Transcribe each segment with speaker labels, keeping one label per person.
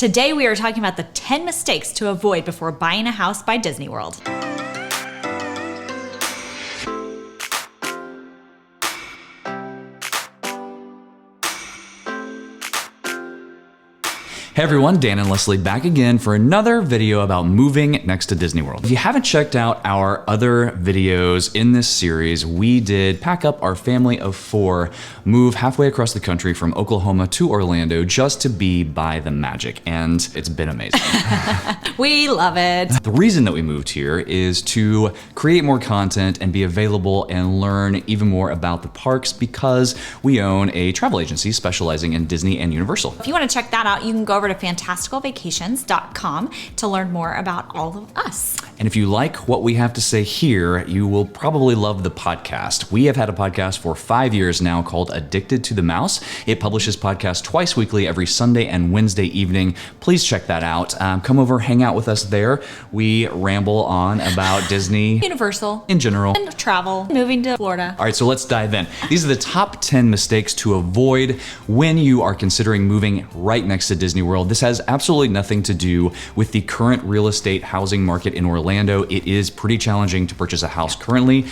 Speaker 1: Today we are talking about the 10 mistakes to avoid before buying a house by Disney World.
Speaker 2: Hey everyone, Dan and Leslie back again for another video about moving next to Disney World. If you haven't checked out our other videos in this series, we did pack up our family of 4, move halfway across the country from Oklahoma to Orlando just to be by the magic, and it's been amazing.
Speaker 1: We love it.
Speaker 2: The reason that we moved here is to create more content and be available and learn even more about the parks because we own a travel agency specializing in Disney and Universal.
Speaker 1: If you want to check that out, you can go over to fantasticalvacations.com to learn more about all of us.
Speaker 2: And if you like what we have to say here, you will probably love the podcast. We have had a podcast for 5 years now called Addicted to the Mouse. It publishes podcasts twice weekly, every Sunday and Wednesday evening. Please check that out. Come over, hang out with us there. We ramble on about Disney,
Speaker 1: Universal,
Speaker 2: in general,
Speaker 1: and travel, moving to Florida.
Speaker 2: All right, so let's dive in. These are the top 10 mistakes to avoid when you are considering moving right next to Disney World. This has absolutely nothing to do with the current real estate housing market in Orlando. It is pretty challenging to purchase a house currently.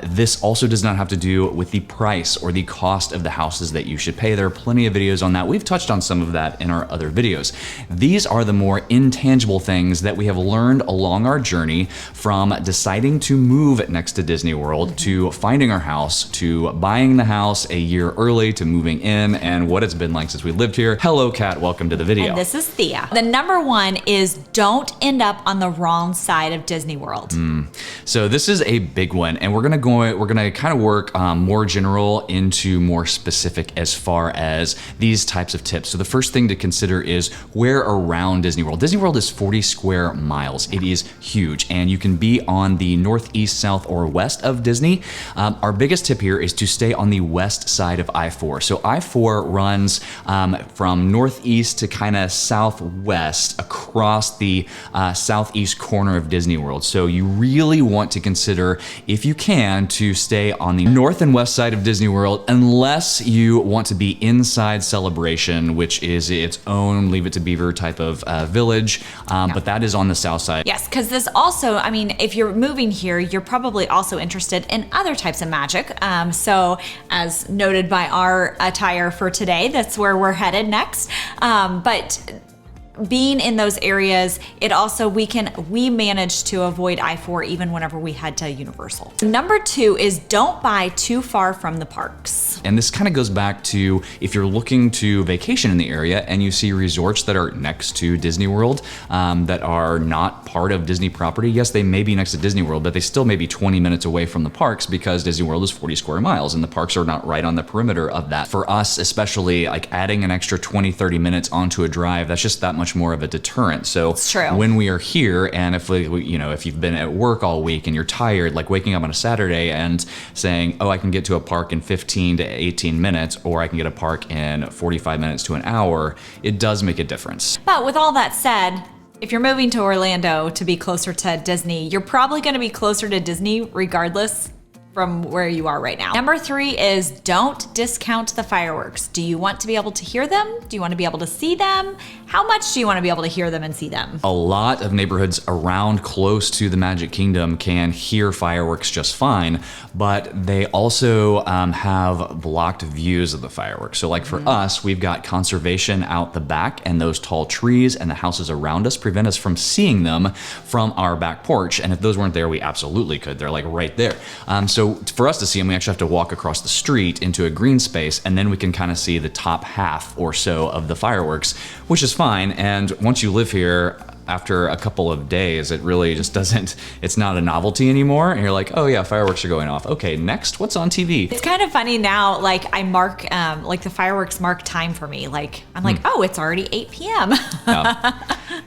Speaker 2: This also does not have to do with the price or the cost of the houses that you should pay. There are plenty of videos on that. We've touched on some of that in our other videos. These are the more intangible things that we have learned along our journey from deciding to move next to Disney World, to finding our house, to buying the house a year early, to moving in, and what it's been like since we lived here. Hello, Kat. Welcome to the video.
Speaker 1: And this is Thea. The number one is don't end up on the wrong side of Disney World.
Speaker 2: So this is a big one, and we're gonna kind of work more general into more specific as far as these types of tips. So the first thing to consider is where around Disney World. Disney World is 40 square miles. It is huge, and you can be on the northeast, south, or west of Disney. Our biggest tip here is to stay on the west side of I-4. So I-4 runs from northeast to kind of southwest across the southeast corner of Disney World. So you really want to consider, if you can, to stay on the north and west side of Disney World unless you want to be inside Celebration, which is its own Leave It to Beaver type of village, but that is on the south side.
Speaker 1: Yes, because this also, I mean, if you're moving here, you're probably also interested in other types of magic. So as noted by our attire for today, that's where we're headed next. But being in those areas, it also, we managed to avoid I-4 even whenever we head to Universal. Number 2 is don't buy too far from the parks.
Speaker 2: And this kind of goes back to if you're looking to vacation in the area and you see resorts that are next to Disney World that are not part of Disney property. Yes, they may be next to Disney World, but they still may be 20 minutes away from the parks because Disney World is 40 square miles and the parks are not right on the perimeter of that. For us, especially, like adding an extra 20, 30 minutes onto a drive, that's just that much more of a deterrent. So when we are here, and if if you've been at work all week and you're tired, like waking up on a Saturday and saying, oh, I can get to a park in 15 to 18 minutes, or I can get a park in 45 minutes to an hour, it does make a difference.
Speaker 1: But with all that said, if you're moving to Orlando to be closer to Disney, you're probably going to be closer to Disney regardless from where you are right now. Number 3 is don't discount the fireworks. Do you want to be able to hear them? Do you want to be able to see them? How much do you want to be able to hear them and see them?
Speaker 2: A lot of neighborhoods around close to the Magic Kingdom can hear fireworks just fine, but they also have blocked views of the fireworks. So like for us, we've got conservation out the back, and those tall trees and the houses around us prevent us from seeing them from our back porch. And if those weren't there, we absolutely could. They're like right there. So for us to see them, we actually have to walk across the street into a green space, and then we can kind of see the top half or so of the fireworks, which is fine. And once you live here, after a couple of days, it really just doesn't, it's not a novelty anymore. And you're like, oh yeah, fireworks are going off. Okay, next, what's on TV?
Speaker 1: It's kind of funny now, like I mark, like the fireworks mark time for me. Like, I'm like, oh, it's already 8 p.m.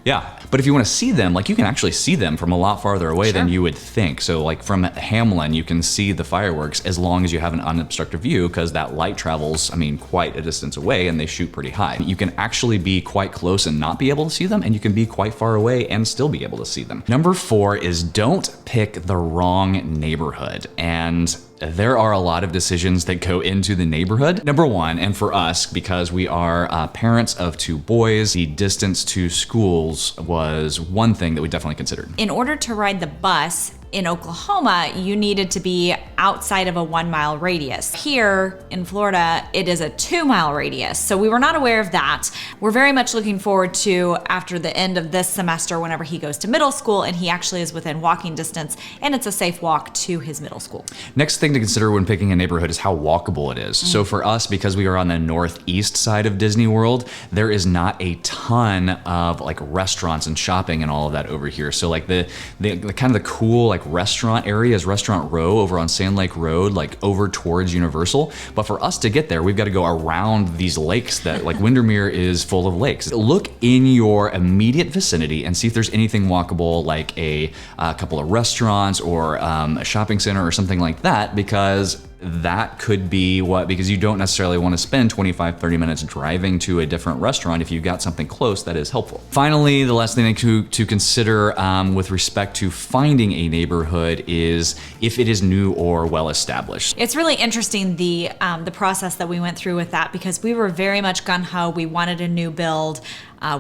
Speaker 2: Yeah, but if you want to see them, like you can actually see them from a lot farther away than you would think. So like from Hamlin, you can see the fireworks as long as you have an unobstructed view, because that light travels, I mean, quite a distance away, and they shoot pretty high. You can actually be quite close and not be able to see them, and you can be quite far away and still be able to see them. Number 4 is don't pick the wrong neighborhood. And there are a lot of decisions that go into the neighborhood. Number one, and for us, because we are parents of 2 boys, the distance to schools was one thing that we definitely considered.
Speaker 1: In order to ride the bus in Oklahoma, you needed to be outside of a 1-mile radius. Here in Florida, it is a 2-mile radius. So we were not aware of that. We're very much looking forward to, after the end of this semester, whenever he goes to middle school and he actually is within walking distance and it's a safe walk to his middle school.
Speaker 2: Next thing to consider when picking a neighborhood is how walkable it is. So for us, because we are on the northeast side of Disney World, there is not a ton of like restaurants and shopping and all of that over here. So like the kind of the cool like restaurant area is Restaurant Row over on Sand Lake Road, like over towards Universal. But for us to get there, we've got to go around these lakes that like Windermere is full of lakes. Look in your immediate vicinity and see if there's anything walkable, like a couple of restaurants or a shopping center or something like that, because that could be because you don't necessarily want to spend 25-30 minutes driving to a different restaurant. If you've got something close, that is helpful. Finally, the last thing to consider with respect to finding a neighborhood is if it is new or well established.
Speaker 1: It's really interesting the process that we went through with that, because we were very much gun-ho. We wanted a new build.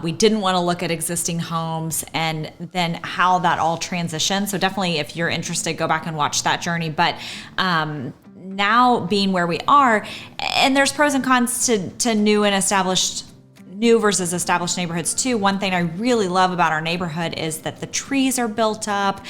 Speaker 1: We didn't want to look at existing homes, and then how that all transitioned. So definitely, if you're interested, go back and watch that journey. But now being where we are, and there's pros and cons to new versus established neighborhoods too. One thing I really love about our neighborhood is that the trees are built up.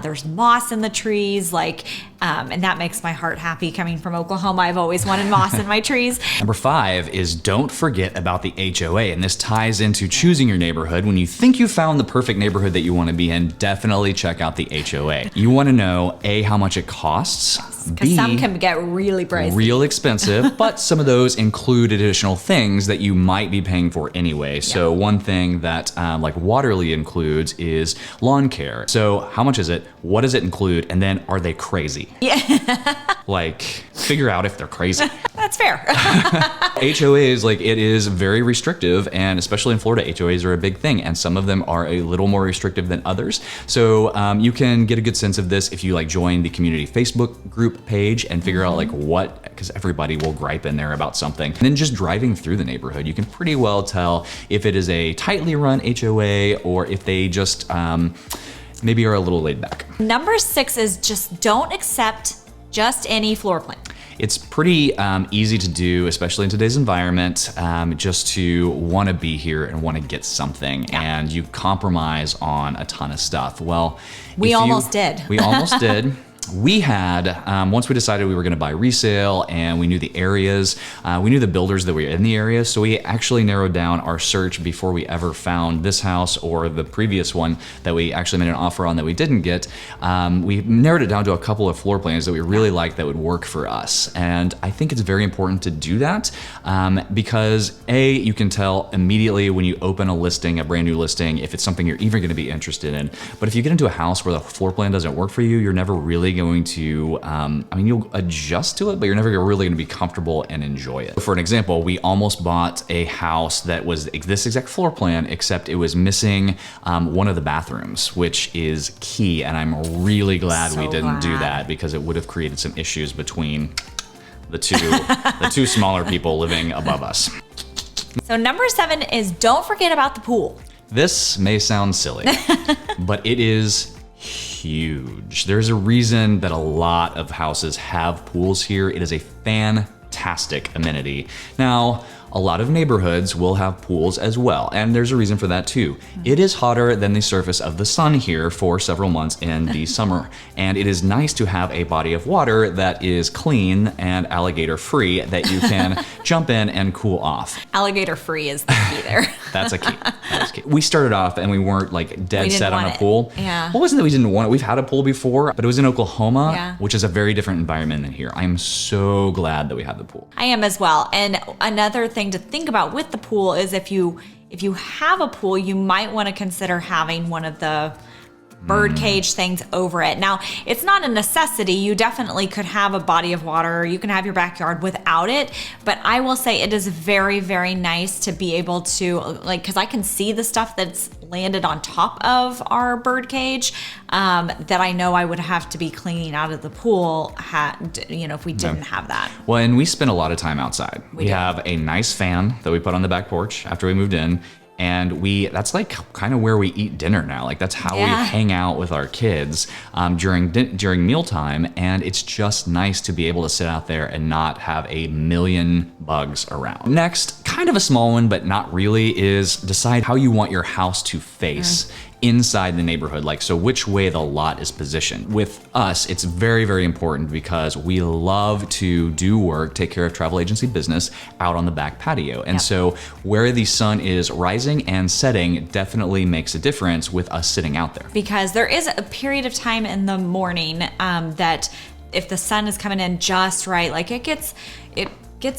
Speaker 1: There's moss in the trees, and that makes my heart happy. Coming from Oklahoma, I've always wanted moss in my trees.
Speaker 2: Number 5 is don't forget about the HOA, and this ties into choosing your neighborhood. When you think you found the perfect neighborhood that you want to be in, definitely check out the HOA. You want to know A, how much it costs.
Speaker 1: Because some can get really pricey.
Speaker 2: Real expensive, but some of those include additional things that you might be paying for anyway. So one thing that like Waterly includes is lawn care. So how much is it? What does it include? And then are they crazy?
Speaker 1: Yeah.
Speaker 2: Like, figure out if they're crazy.
Speaker 1: That's fair.
Speaker 2: HOAs, it is very restrictive, and especially in Florida, HOAs are a big thing, and some of them are a little more restrictive than others. So you can get a good sense of this if you join the community Facebook group page and figure out because everybody will gripe in there about something. And then just driving through the neighborhood, you can pretty well tell if it is a tightly run HOA or if they just maybe are a little laid back.
Speaker 1: Number 6 is just don't accept just any floor plan.
Speaker 2: It's pretty easy to do, especially in today's environment, just to want to be here and want to get something, and you compromise on a ton of stuff. Well,
Speaker 1: we almost did.
Speaker 2: We almost did. We had, once we decided we were going to buy resale and we knew the areas, we knew the builders that were in the area, so we actually narrowed down our search before we ever found this house or the previous one that we actually made an offer on that we didn't get. We narrowed it down to a couple of floor plans that we really liked that would work for us. And I think it's very important to do that because A, you can tell immediately when you open a listing, a brand new listing, if it's something you're even going to be interested in. But if you get into a house where the floor plan doesn't work for you, you're never really going to, you'll adjust to it, but you're never really going to be comfortable and enjoy it. For an example, we almost bought a house that was this exact floor plan, except it was missing one of the bathrooms, which is key. And I'm really glad we didn't do that, because it would have created some issues between the two smaller people living above us.
Speaker 1: So number 7 is don't forget about the pool.
Speaker 2: This may sound silly, but it is huge. There's a reason that a lot of houses have pools here. It is a fantastic amenity. Now, a lot of neighborhoods will have pools as well, and there's a reason for that too. It is hotter than the surface of the sun here for several months in the summer, and it is nice to have a body of water that is clean and alligator free that you can jump in and cool off.
Speaker 1: Alligator free is the key there.
Speaker 2: That's a key. That is key. We started off and we weren't dead set on a pool.
Speaker 1: Yeah.
Speaker 2: Well, it wasn't that we didn't want it. We've had a pool before, but it was in Oklahoma,
Speaker 1: Yeah.
Speaker 2: which is a very different environment than here. I am so glad that we had the pool.
Speaker 1: I am as well. And another thing to think about with the pool is if you have a pool, you might want to consider having one of the bird cage things over it. Now, it's not a necessity. You definitely could have a body of water. You can have your backyard without it. But I will say it is very, very nice to be able to, like, because I can see the stuff that's landed on top of our bird cage that I know I would have to be cleaning out of the pool, if we didn't have that.
Speaker 2: Well, and we spend a lot of time outside. We have a nice fan that we put on the back porch after we moved in. And that's like kind of where we eat dinner now. Like that's how we hang out with our kids during mealtime. And it's just nice to be able to sit out there and not have a million bugs around. Next, kind of a small one, but not really, is decide how you want your house to face inside the neighborhood. Like, so which way the lot is positioned. With us, it's very, very important because we love to do work, take care of travel agency business out on the back patio. And so where the sun is rising and setting definitely makes a difference with us sitting out there. Because
Speaker 1: there is a period of time in the morning that if the sun is coming in just right, like it gets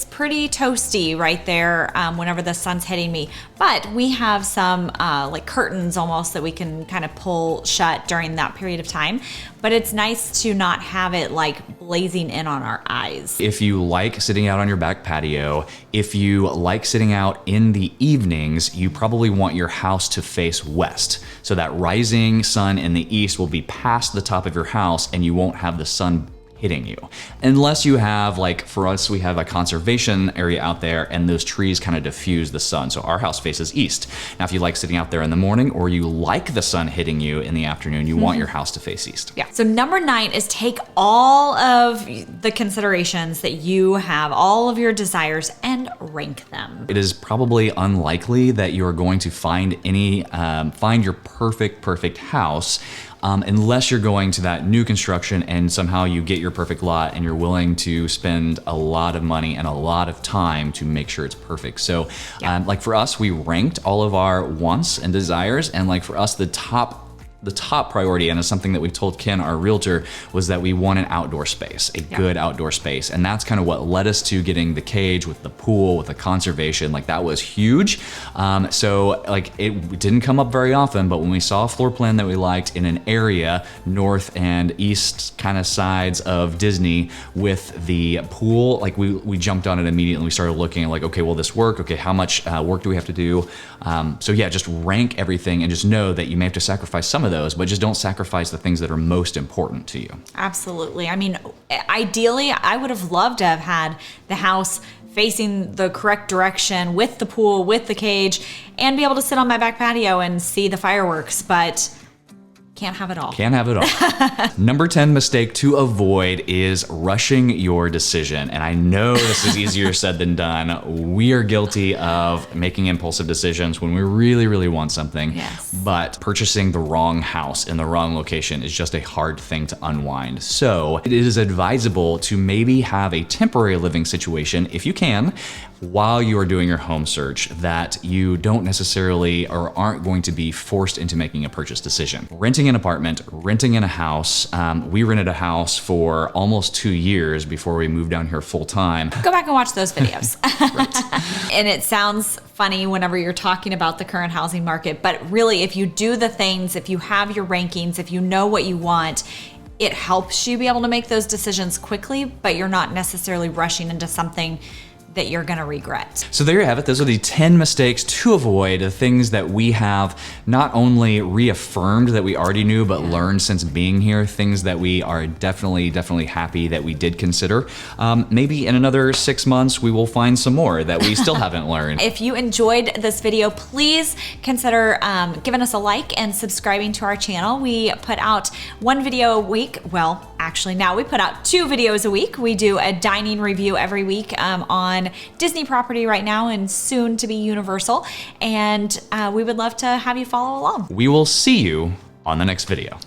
Speaker 1: pretty toasty right there whenever the sun's hitting me. But we have some like curtains almost that we can kind of pull shut during that period of time. But it's nice to not have it like blazing in on our eyes. If you like sitting out on your back patio, if you like sitting out in the evenings, you probably want your house to face west. So that rising sun in the east will be past the top of your house and you won't have the sun hitting you. Unless you have, like for us, we have a conservation area out there and those trees kind of diffuse the sun. So our house faces east. Now, if you like sitting out there in the morning or you like the sun hitting you in the afternoon, you want your house to face east. Yeah. So number 9 is take all of the considerations that you have, all of your desires, and rank them. It is probably unlikely that you're going to find your perfect house unless you're going to that new construction and somehow you get your perfect lot and you're willing to spend a lot of money and a lot of time to make sure it's perfect. So like for us, we ranked all of our wants and desires, and like for us, the top priority, and it's something that we told Ken, our realtor, was that we want an outdoor space, a good outdoor space. And that's kind of what led us to getting the cage with the pool, with the conservation. Like that was huge. So like it didn't come up very often, but when we saw a floor plan that we liked in an area, north and east kind of sides of Disney with the pool, like we jumped on it immediately. We started looking at like, okay, will this work? Okay, how much work do we have to do? So yeah, just rank everything and just know that you may have to sacrifice some of those, but just don't sacrifice the things that are most important to you. Absolutely. I mean, ideally, I would have loved to have had the house facing the correct direction with the pool, with the cage, and be able to sit on my back patio and see the fireworks, but can't have it all. Can't have it all. Number 10 mistake to avoid is rushing your decision. And I know this is easier said than done. We are guilty of making impulsive decisions when we really, really want something. Yes. But purchasing the wrong house in the wrong location is just a hard thing to unwind. So it is advisable to maybe have a temporary living situation, if you can, while you are doing your home search, that you don't necessarily or aren't going to be forced into making a purchase decision. Renting an apartment, renting in a house. We rented a house for almost 2 years before we moved down here full time. Go back and watch those videos. And it sounds funny whenever you're talking about the current housing market, but really if you do the things, if you have your rankings, if you know what you want, it helps you be able to make those decisions quickly, but you're not necessarily rushing into something that you're gonna regret. So there you have it. Those are the 10 mistakes to avoid, the things that we have not only reaffirmed that we already knew, but learned since being here, things that we are definitely happy that we did consider. Maybe in another 6 months, we will find some more that we still haven't learned. If you enjoyed this video, please consider giving us a like and subscribing to our channel. We put out 1 video a week. Well, actually now we put out 2 videos a week. We do a dining review every week on Disney property right now and soon to be Universal. And we would love to have you follow along. We will see you on the next video.